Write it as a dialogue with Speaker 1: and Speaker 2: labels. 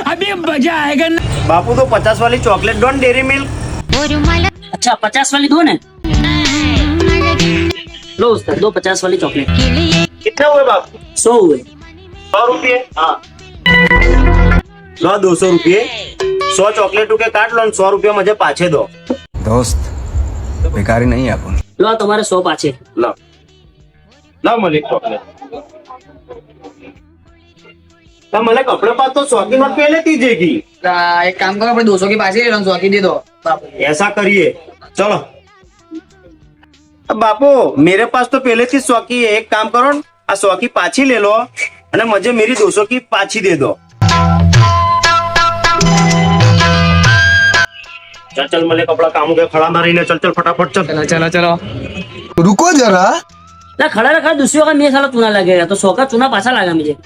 Speaker 1: अभी मजा आएगा ना।
Speaker 2: बापू तो 50 वाली चॉकलेट डॉन डेरी मिल्क।
Speaker 3: अच्छा 50 वाली दो ना, लो उस्ताद दो 50 वाली चॉकलेट।
Speaker 2: कितने हुए बापू?
Speaker 3: 100 हुए।
Speaker 2: 100 रुपये।
Speaker 3: हाँ
Speaker 2: लो 200 रुपये। 100 चॉकलेटों के काट लो और 100 रुपये मुझे पाछे दो।
Speaker 4: दोस्त बेकारी नहीं है अपन।
Speaker 3: लो तुम्हारे 100 पाछे।
Speaker 2: लो लो मलिक चॉकलेट। तो મને કપડે પાસ તો 100 की नोट पहले दीजिएगी।
Speaker 5: एक काम करो, अपने 200 की पास ही ले लो, 100 की दे दो बापू।
Speaker 2: ऐसा करिए चलो। अब बापू मेरे पास तो पहले थी 100 की है, एक काम करो आ 100 की पाछी ले लो और मुझे मेरी 200 की पाछी दे दो। चल चल मले कपड़ा काम हो गया, खड़ा ना रही, चल चल फटाफट चल।
Speaker 5: चलो चलो चलो,
Speaker 4: रुको जरा।
Speaker 3: ना खड़ा रखा दूसरी का मेरे साला चूना लगेगा, तो 100 का चूना पाछा लगा मुझे।